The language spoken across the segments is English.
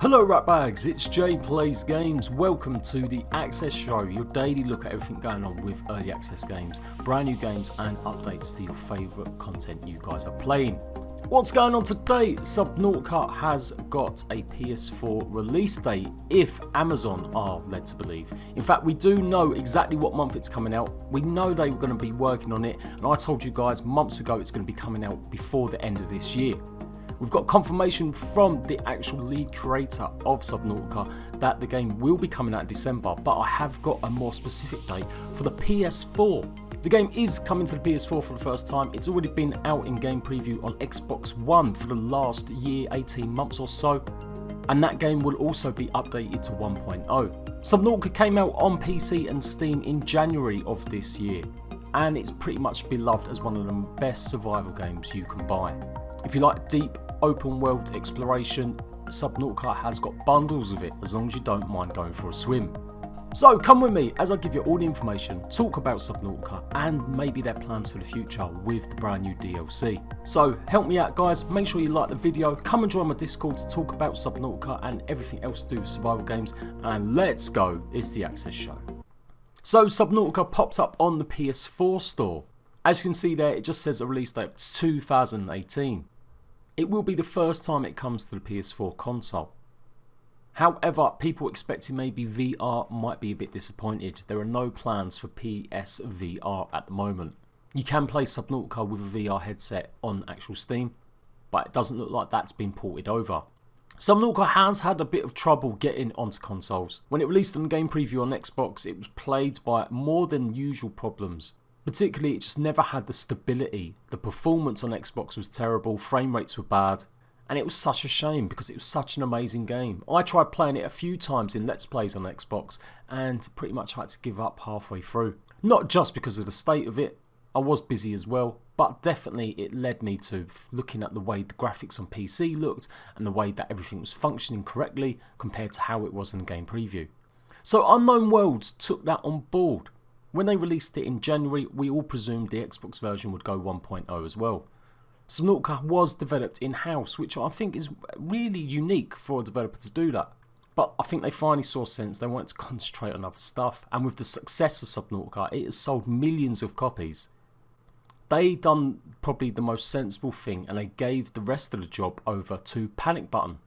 Hello ratbags, it's Jade Plays Games. Welcome to the Access Show, your daily look at everything going on with early access games, brand new games and updates to your favourite content you guys are playing. What's going on today? Subnautica has got a PS4 release date, if Amazon are led to believe. In fact, we do know exactly what month it's coming out. We know they were going to be working on it, and I told you guys months ago it's going to be coming out before the end of this year. We've got confirmation from the actual lead creator of Subnautica that the game will be coming out in December, but I have got a more specific date for the PS4. The game is coming to the PS4 for the first time. It's already been out in game preview on Xbox One for the last year, 18 months or so, and that game will also be updated to 1.0. Subnautica came out on PC and Steam in January of this year, and it's pretty much beloved as one of the best survival games you can buy. If you like deep open world exploration, Subnautica has got bundles of it, as long as you don't mind going for a swim. So come with me as I give you all the information, talk about Subnautica and maybe their plans for the future with the brand new DLC. So help me out guys, make sure you like the video, come and join my Discord to talk about Subnautica and everything else to do with survival games, and let's go, it's the Access Show. So Subnautica pops up on the PS4 store. As you can see there, it just says a release date 2018. It will be the first time it comes to the PS4 console. However, people expecting maybe VR might be a bit disappointed. There are no plans for PSVR at the moment. You can play Subnautica with a VR headset on actual Steam, but it doesn't look like that's been ported over. Subnautica has had a bit of trouble getting onto consoles. When it released on game preview on Xbox, it was plagued by more than usual problems. Particularly, it just never had the stability. The performance on Xbox was terrible, frame rates were bad, and it was such a shame because it was such an amazing game. I tried playing it a few times in Let's Plays on Xbox and pretty much had to give up halfway through. Not just because of the state of it, I was busy as well, but definitely it led me to looking at the way the graphics on PC looked and the way that everything was functioning correctly compared to how it was in the game preview. So Unknown Worlds took that on board. When they released it in January, we all presumed the Xbox version would go 1.0 as well. Subnautica was developed in-house, which I think is really unique for a developer to do that. But I think they finally saw sense, they wanted to concentrate on other stuff, and with the success of Subnautica, it has sold millions of copies. They done probably the most sensible thing, and they gave the rest of the job over to Panic Button.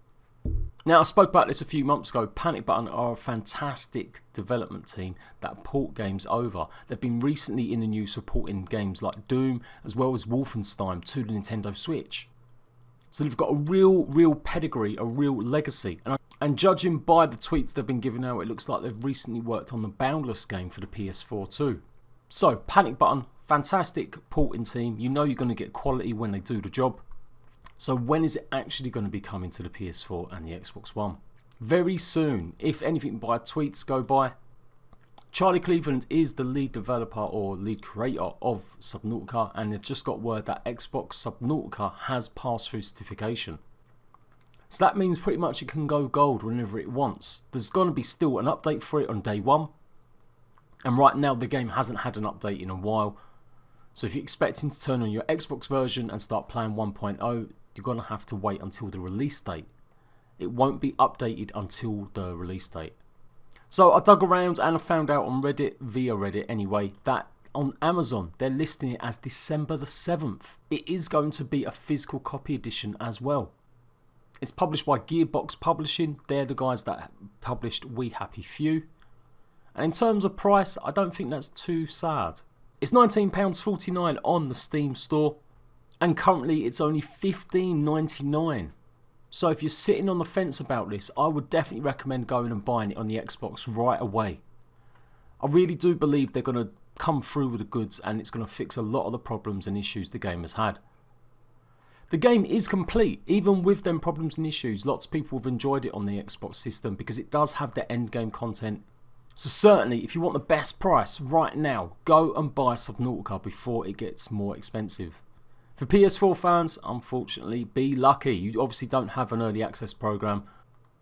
Now, I spoke about this a few months ago. Panic Button are a fantastic development team that port games over. They've been recently in the news for porting games like Doom as well as Wolfenstein to the Nintendo Switch. So they've got a real pedigree, a real legacy. And judging by the tweets they've been giving out, it looks like they've recently worked on the Boundless game for the PS4 too. So Panic Button, fantastic porting team. You know you're going to get quality when they do the job. So when is it actually going to be coming to the PS4 and the Xbox One? Very soon, if anything by tweets go by. Charlie Cleveland is the lead developer or lead creator of Subnautica, and they've just got word that Xbox Subnautica has passed through certification. So that means pretty much it can go gold whenever it wants. There's going to be still an update for it on day one, and right now the game hasn't had an update in a while. So if you're expecting to turn on your Xbox version and start playing 1.0, you're going to have to wait until the release date. It won't be updated until the release date. So I dug around and I found out on Reddit, via Reddit anyway, that on Amazon they're listing it as December the 7th. It is going to be a physical copy edition as well. It's published by Gearbox Publishing. They're the guys that published We Happy Few. And in terms of price, I don't think that's too sad. It's £19.49 on the Steam store. And currently it's only $15.99. So if you're sitting on the fence about this, I would definitely recommend going and buying it on the Xbox right away. I really do believe they're going to come through with the goods and it's going to fix a lot of the problems and issues the game has had. The game is complete, even with them problems and issues. Lots of people have enjoyed it on the Xbox system because it does have the end game content. So certainly, if you want the best price right now, go and buy Subnautica before it gets more expensive. For PS4 fans, unfortunately, be lucky. You obviously don't have an early access program,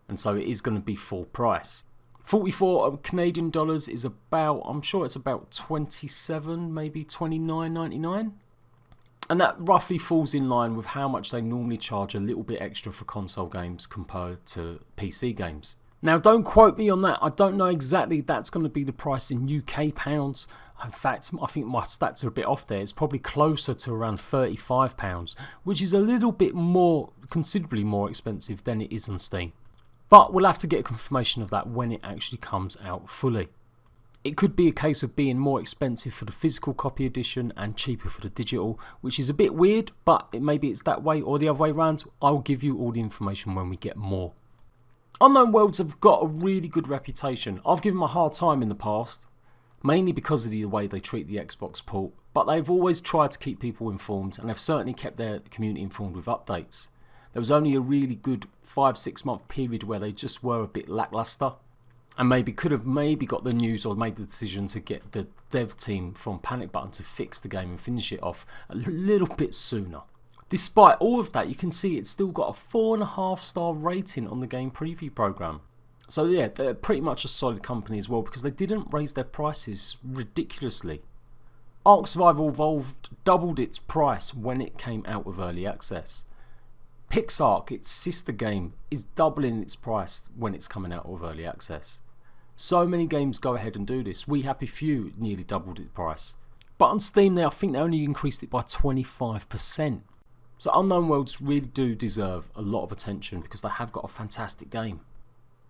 and so it is going to be full price. 44 Canadian dollars is about, I'm sure it's about 27, maybe 29.99. And that roughly falls in line with how much they normally charge a little bit extra for console games compared to PC games. Now don't quote me on that, I don't know exactly that's going to be the price in UK pounds. In fact, I think my stats are a bit off there. It's probably closer to around £35, which is a little bit more, considerably more expensive than it is on Steam. But we'll have to get confirmation of that when it actually comes out fully. It could be a case of being more expensive for the physical copy edition and cheaper for the digital, which is a bit weird, but maybe it's that way or the other way around. I'll give you all the information when we get more. Unknown Worlds have got a really good reputation. I've given them a hard time in the past, mainly because of the way they treat the Xbox port, but they've always tried to keep people informed, and they've certainly kept their community informed with updates. There was only a really good 5-6 month period where they just were a bit lackluster, and could have got the news or made the decision to get the dev team from Panic Button to fix the game and finish it off a little bit sooner. Despite all of that, you can see it's still got a 4.5-star rating on the game preview program. So yeah, they're pretty much a solid company as well, because they didn't raise their prices ridiculously. Ark Survival Evolved doubled its price when it came out with early access. PixArk, its sister game, is doubling its price when it's coming out with early access. So many games go ahead and do this. We Happy Few nearly doubled its price. But on Steam I think they only increased it by 25%. So Unknown Worlds really do deserve a lot of attention because they have got a fantastic game.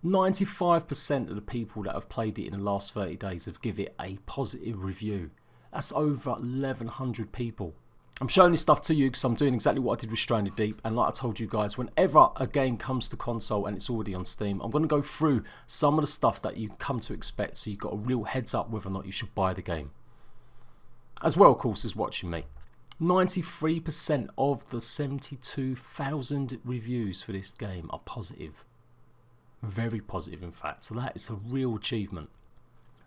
95% of the people that have played it in the last 30 days have given it a positive review. That's over 1,100 people. I'm showing this stuff to you because I'm doing exactly what I did with Stranded Deep, and like I told you guys, whenever a game comes to console and it's already on Steam, I'm going to go through some of the stuff that you come to expect so you've got a real heads up whether or not you should buy the game. As well, of course, as watching me. 93% of the 72,000 reviews for this game are positive. Very positive in fact, so that is a real achievement.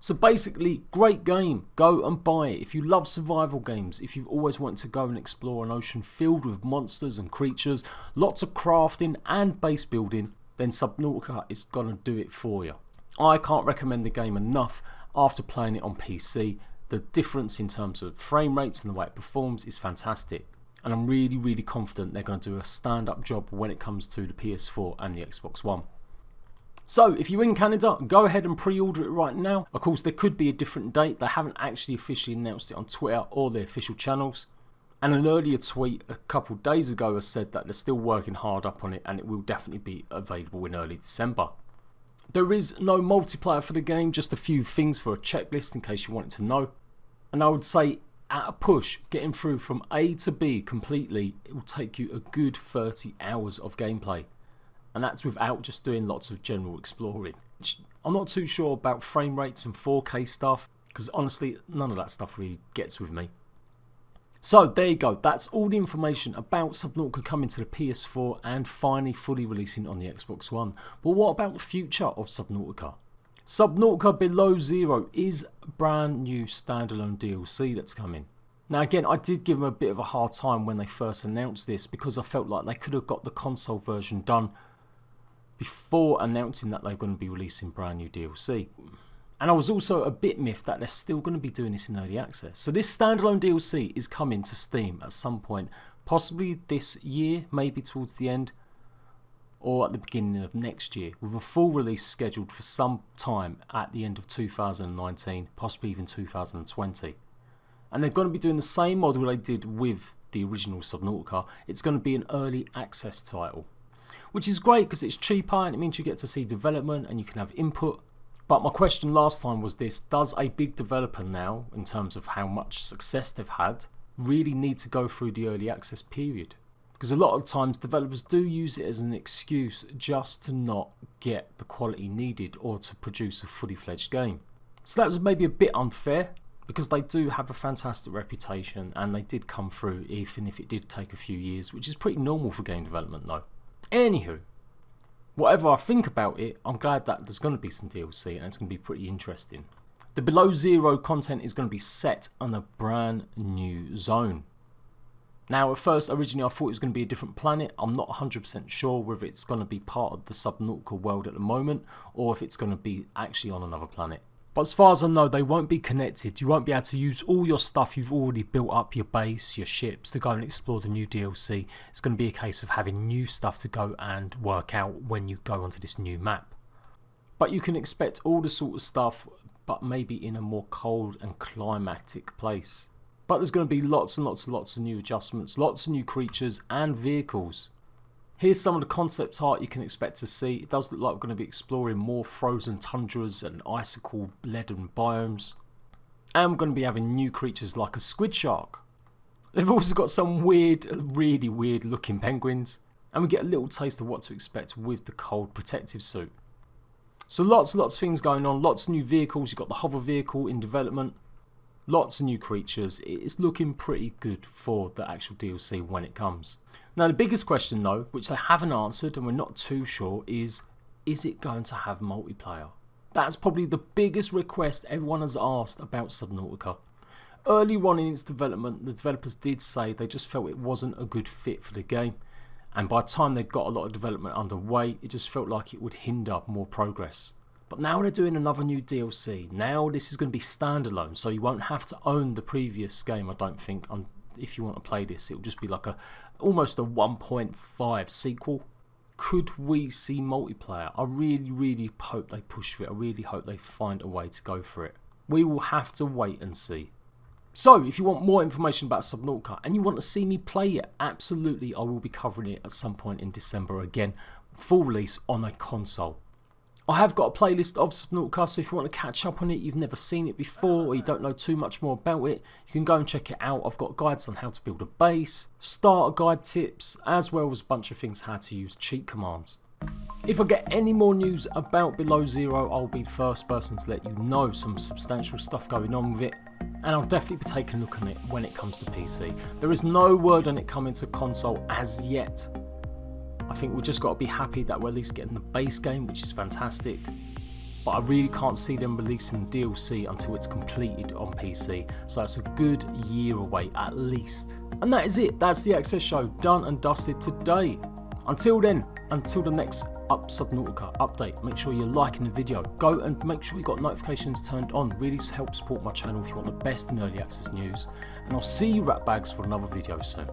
So basically, great game, go and buy it. If you love survival games, if you've always wanted to go and explore an ocean filled with monsters and creatures, lots of crafting and base building, then Subnautica is going to do it for you. I can't recommend the game enough after playing it on PC. The difference in terms of frame rates and the way it performs is fantastic. And I'm really confident they're going to do a stand-up job when it comes to the PS4 and the Xbox One. So if you're in Canada, go ahead and pre-order it right now. Of course, there could be a different date. They haven't actually officially announced it on Twitter or their official channels. And an earlier tweet a couple of days ago has said that they're still working hard up on it and it will definitely be available in early December. There is no multiplayer for the game, just a few things for a checklist in case you wanted to know. And I would say at a push, getting through from A to B completely, it will take you a good 30 hours of gameplay. And that's without just doing lots of general exploring. I'm not too sure about frame rates and 4K stuff, because honestly, none of that stuff really gets with me. So there you go, that's all the information about Subnautica coming to the PS4 and finally fully releasing on the Xbox One. But what about the future of Subnautica? Subnautica Below Zero is brand new standalone DLC that's coming. Now again, I did give them a bit of a hard time when they first announced this because I felt like they could have got the console version done before announcing that they're going to be releasing brand new DLC. And I was also a bit miffed that they're still going to be doing this in early access. So this standalone DLC is coming to Steam at some point, possibly this year, maybe towards the end, or at the beginning of next year, with a full release scheduled for some time at the end of 2019, possibly even 2020. And they're going to be doing the same model they did with the original Subnautica. It's going to be an early access title, which is great because it's cheaper and it means you get to see development and you can have input. But my question last time was this: does a big developer now, in terms of how much success they've had, really need to go through the early access period? Because a lot of times developers do use it as an excuse just to not get the quality needed or to produce a fully fledged game. So that was maybe a bit unfair, because they do have a fantastic reputation and they did come through even if it did take a few years, which is pretty normal for game development though. Anywho, whatever I think about it, I'm glad that there's going to be some DLC and it's going to be pretty interesting. The Below Zero content is going to be set on a brand new zone. Now at first, originally I thought it was going to be a different planet. I'm not 100% sure whether it's going to be part of the Subnautica world at the moment or if it's going to be actually on another planet. But as far as I know, they won't be connected. You won't be able to use all your stuff you've already built up, your base, your ships, to go and explore the new DLC. It's going to be a case of having new stuff to go and work out when you go onto this new map. But you can expect all the sort of stuff, but maybe in a more cold and climatic place. But there's going to be lots and lots and lots of new adjustments, lots of new creatures and vehicles. Here's some of the concept art you can expect to see. It does look like we're going to be exploring more frozen tundras and icicle leaden biomes. And we're going to be having new creatures like a squid shark. They've also got some weird, really weird looking penguins. And we get a little taste of what to expect with the cold protective suit. So lots of things going on, lots of new vehicles. You've got the hover vehicle in development. Lots of new creatures. It's looking pretty good for the actual DLC when it comes. Now the biggest question though, which they haven't answered and we're not too sure, is it going to have multiplayer? That's probably the biggest request everyone has asked about Subnautica. Early on in its development, the developers did say they just felt it wasn't a good fit for the game. And by the time they'd got a lot of development underway, it just felt like it would hinder more progress. But now they're doing another new DLC. Now this is going to be standalone, so you won't have to own the previous game, I don't think. If you want to play this, it'll just be like almost a 1.5 sequel. Could we see multiplayer? I really hope they push for it. I really hope they find a way to go for it. We will have to wait and see. So, if you want more information about Subnautica and you want to see me play it, absolutely I will be covering it at some point in December again. Full release on a console. I have got a playlist of Subnautica, so if you want to catch up on it, you've never seen it before or you don't know too much more about it, you can go and check it out. I've got guides on how to build a base, starter guide tips, as well as a bunch of things how to use cheat commands. If I get any more news about Below Zero, I'll be the first person to let you know. Some substantial stuff going on with it, and I'll definitely be taking a look at it when it comes to PC. There is no word on it coming to console as yet. I think we've just got to be happy that we're at least getting the base game, which is fantastic. But I really can't see them releasing DLC until it's completed on PC. So it's a good year away at least. And that is it. That's the Access Show done and dusted today. Until then, until the next Subnautica update, make sure you're liking the video. Go and make sure you've got notifications turned on. Really help support my channel if you want the best in early access news. And I'll see you ratbags for another video soon.